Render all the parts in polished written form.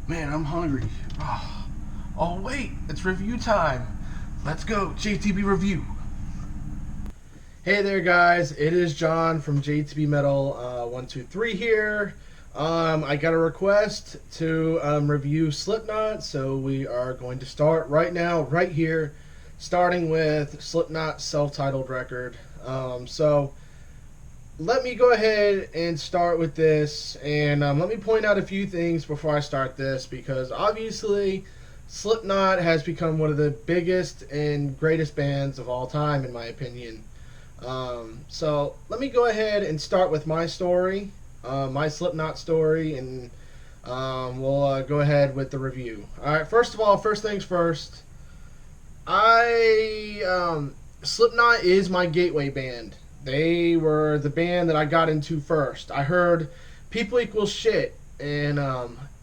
Man, I'm hungry. Oh, wait, it's review time. Let's go, JTB review. Hey there, guys. It is John from JTB Metal 123 here. I got a request to review Slipknot, so we are going to start right now, right here, starting with Slipknot's self-titled record. So let me go ahead and start with this, and let me point out a few things before I start this, because obviously Slipknot has become one of the biggest and greatest bands of all time, in my opinion. So let me go ahead and start with my story, my Slipknot story, and we'll go ahead with the review. All right, first of all, first things first, Slipknot is my gateway band. They were the band that I got into first. I heard People Equal Shit, and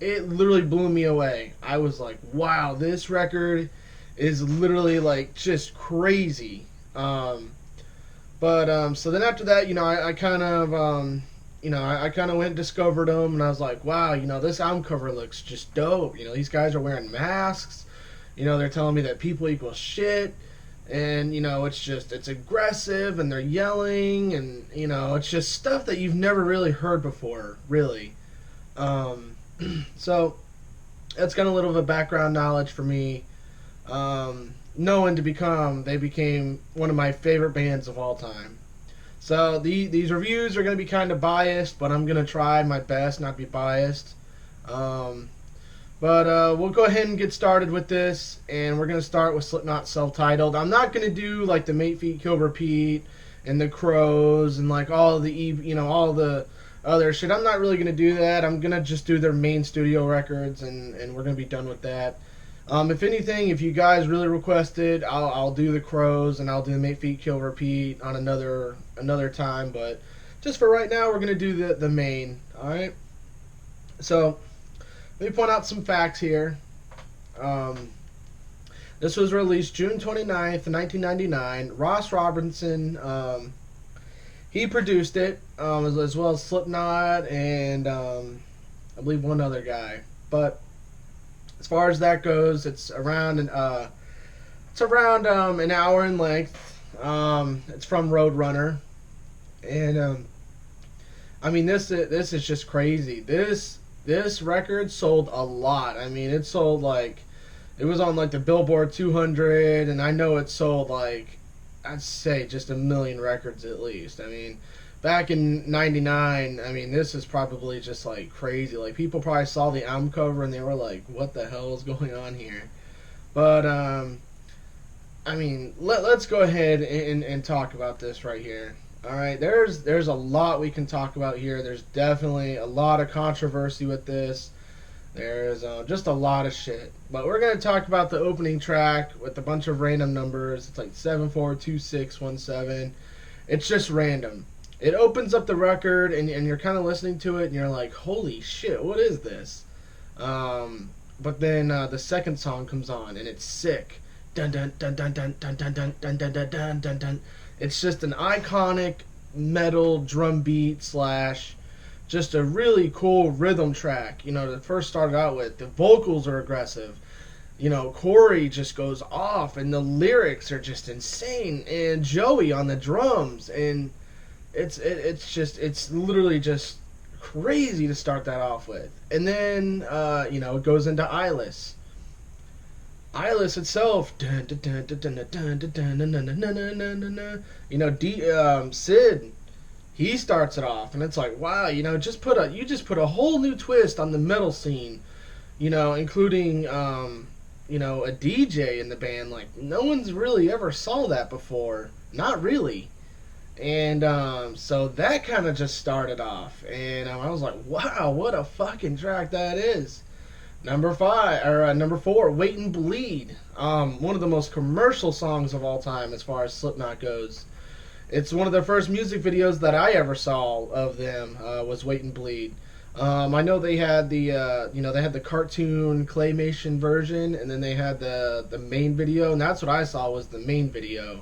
it literally blew me away. I was like, wow, this record is literally like just crazy. So then after that, I kind of, I kind of went and discovered them, and I was like, wow, this album cover looks just dope. These guys are wearing masks. They're telling me that people equal shit, and it's aggressive, and they're yelling, and it's just stuff that you've never really heard before, really. So that's kind of a little bit of background knowledge for me. Knowing they became one of my favorite bands of all time. So these reviews are going to be kind of biased, but I'm going to try my best not to be biased. We'll go ahead and get started with this, and we're going to start with Slipknot self-titled. I'm not going to do like the Mate Feet Kill Repeat and the Crows and like all the other shit. I'm not really going to do that. I'm going to just do their main studio records, and we're going to be done with that. If anything, if you guys really requested, I'll do the Crows and I'll do the Mate Feet Kill Repeat on another time. But just for right now, we're gonna do the main. All right. So let me point out some facts here. This was released June 29th, 1999. Ross Robinson, he produced it, as well as Slipknot and I believe one other guy. But as far as that goes, it's around an hour in length. It's from Roadrunner, and I mean this is just crazy. This record sold a lot. I mean, it sold like it was on like the Billboard 200, and I know it sold like I'd say just 1,000,000 records at least. I mean, back in '99, I mean, this is probably just like crazy. Like, people probably saw the album cover and they were like, "What the hell is going on here?" But I mean, let's go ahead and talk about this right here. All right, there's a lot we can talk about here. There's definitely a lot of controversy with this. There's just a lot of shit. But we're gonna talk about the opening track with a bunch of random numbers. It's like 742617. It's just random. It opens up the record, and you're kind of listening to it, and you're like, holy shit, what is this? But then the second song comes on, and it's sick. Dun dun dun dun dun dun dun dun dun dun dun dun dun dun. It's just an iconic metal drum beat slash just a really cool rhythm track. That first started out with the vocals are aggressive. Corey just goes off, and the lyrics are just insane, and Joey on the drums, and it's literally just crazy to start that off with. And then it goes into Eyeless. Eyeless itself, Sid, he starts it off, and it's like, wow, you just put a whole new twist on the metal scene, including a DJ in the band. Like, no one's really ever saw that before, not really. And so that kind of just started off, and I was like, wow, what a fucking track that is. Number 4, Wait and Bleed. One of the most commercial songs of all time as far as Slipknot goes. It's one of the first music videos that I ever saw of them, was Wait and Bleed. I know they had the cartoon claymation version, and then they had the main video, and that's what I saw was the main video.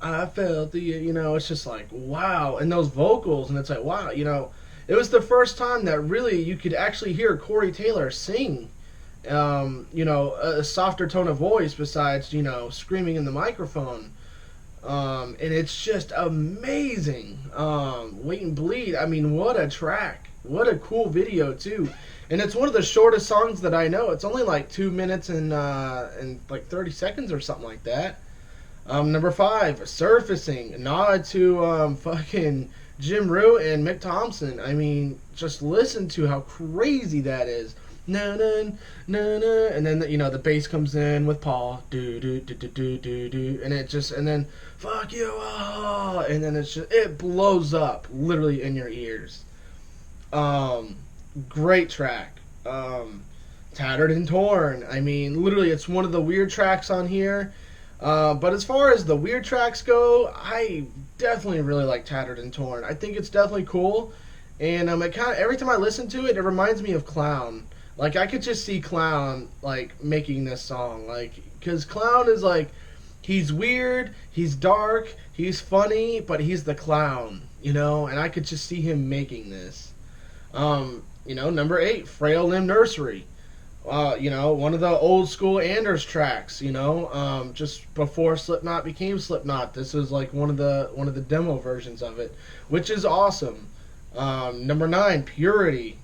I felt it's just like, wow. And those vocals, and it's like, wow, it was the first time that really you could actually hear Corey Taylor sing. A softer tone of voice besides screaming in the microphone. And it's just amazing. Wait and Bleed. I mean, what a track! What a cool video too. And it's one of the shortest songs that I know. It's only like 2 minutes and like 30 seconds or something like that. Number 5, Surfacing. Nod to fucking Jim Root and Mick Thompson. I mean, just listen to how crazy that is. Na na na na, and then the bass comes in with Paul, do do do do do do do, and then fuck you all, and then it blows up literally in your ears. Great track. Tattered and Torn. I mean, literally, it's one of the weird tracks on here. But as far as the weird tracks go, I definitely really like Tattered and Torn. I think it's definitely cool, and it kind of, every time I listen to it, it reminds me of Clown. Like, I could just see Clown, like, making this song. Like, because Clown is, like, he's weird, he's dark, he's funny, but he's the Clown, And I could just see him making this. Number 8, Frail Limb Nursery. One of the old school Anders tracks, just before Slipknot became Slipknot. This is, like, one of the demo versions of it, which is awesome. Number 9, Purity.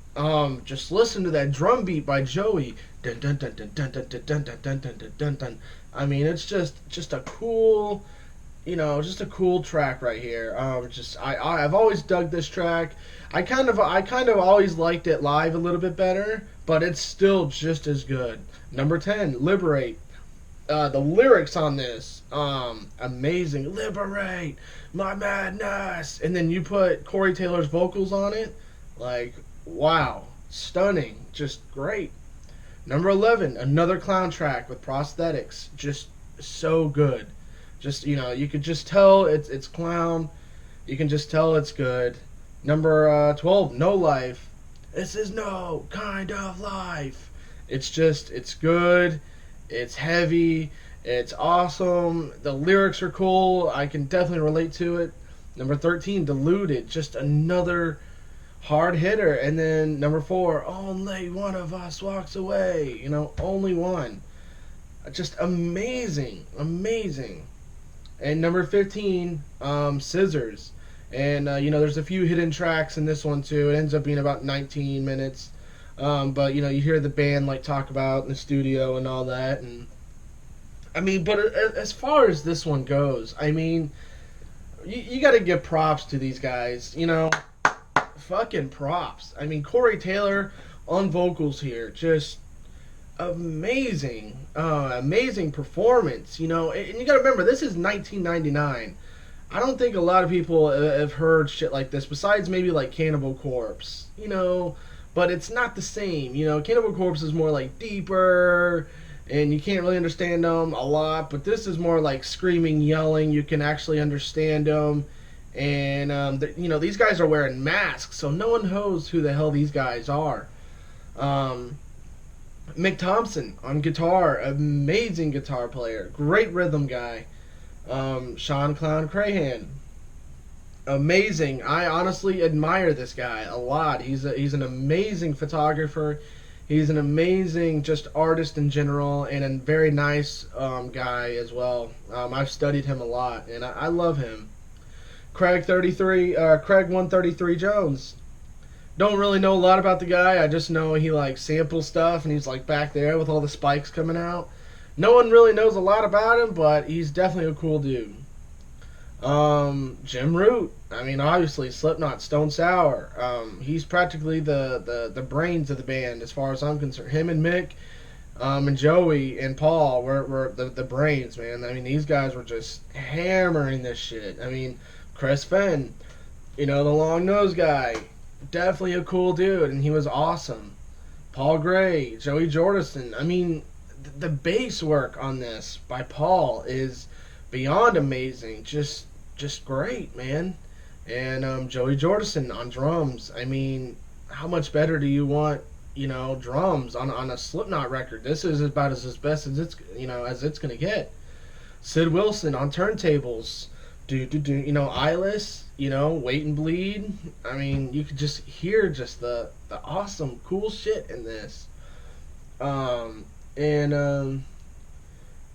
Just listen to that drum beat by Joey. Dun, dun, dun, dun, dun, dun, dun, dun, dun, dun, dun, dun, dun. I mean, it's just a cool, just a cool track right here. I've always dug this track. I kind of always liked it live a little bit better, but it's still just as good. Number 10, Liberate. The lyrics on this, amazing. Liberate my madness, and then you put Corey Taylor's vocals on it, like. Wow, stunning, just great. Number 11, another Clown track with prosthetics, just so good. Just you could just tell it's Clown. You can just tell it's good. Number 12, No Life. This is no kind of life. It's good. It's heavy. It's awesome. The lyrics are cool. I can definitely relate to it. Number 13, Deluded. Just another hard hitter. And then number 4, Only One of Us Walks Away. Only one. Just amazing. And number 15, Scissors. And there's a few hidden tracks in this one too. It ends up being about 19 minutes. But you hear the band like talk about in the studio and all that. And I mean, but as far as this one goes, I mean, you got to give props to these guys. Fucking props. I mean, Corey Taylor on vocals here, just amazing, amazing performance. And you gotta remember, this is 1999. I don't think a lot of people have heard shit like this, besides maybe like Cannibal Corpse. But it's not the same. Cannibal Corpse is more like deeper, and you can't really understand them a lot. But this is more like screaming, yelling. You can actually understand them. And, these guys are wearing masks, so no one knows who the hell these guys are. Mick Thompson on guitar, amazing guitar player, great rhythm guy. Sean Clown Crahan, amazing. I honestly admire this guy a lot. He's an amazing photographer. He's an amazing just artist in general, and a very nice guy as well. I've studied him a lot, and I love him. Craig 133 Jones. Don't really know a lot about the guy. I just know he like samples stuff, and he's like back there with all the spikes coming out. No one really knows a lot about him, but he's definitely a cool dude. Jim Root. I mean, obviously Slipknot, Stone Sour. He's practically the brains of the band as far as I'm concerned. Him and Mick, and Joey and Paul were the brains, man. I mean, these guys were just hammering this shit. I mean, Chris Fenn, the long nose guy, definitely a cool dude, and he was awesome. Paul Gray, Joey Jordison. I mean, the bass work on this by Paul is beyond amazing. Just great, man. And Joey Jordison on drums. I mean, how much better do you want, drums on a Slipknot record? This is about as best as it's gonna get. Sid Wilson on turntables. You know, Eyeless. You know, Wait and Bleed. I mean, you could just hear just the awesome, cool shit in this. Um, and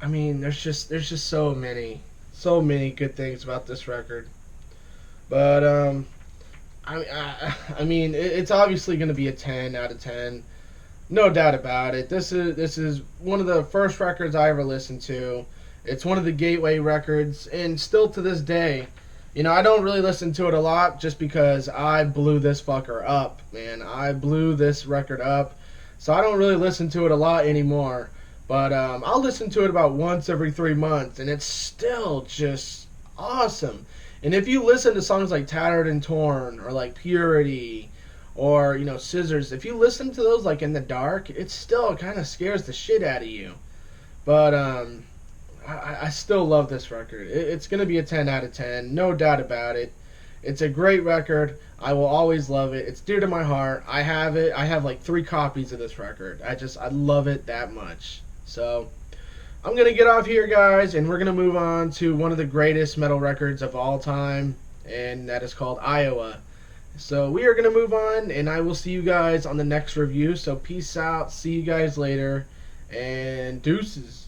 I mean, there's just so many good things about this record. But I mean, it's obviously going to be a 10 out of 10. No doubt about it. This is one of the first records I ever listened to. It's one of the gateway records, and still to this day, you know, I don't really listen to it a lot just because I blew this fucker up, man. I blew this record up, so I don't really listen to it a lot anymore. But I'll listen to it about once every 3 months, and it's still just awesome. And if you listen to songs like Tattered and Torn or like Purity or you know Scissors, if you listen to those like in the dark, it still kind of scares the shit out of you. But I still love this record. It's gonna be a 10 out of 10, no doubt about it. It's a great record. I will always love it. It's dear to my heart. I have it. I have like 3 copies of this record. I love it that much. So I'm gonna get off here, guys, and we're gonna move on to one of the greatest metal records of all time, and that is called Iowa. So we are going to move on, and I will see you guys on the next review. So peace out. See you guys later, and deuces.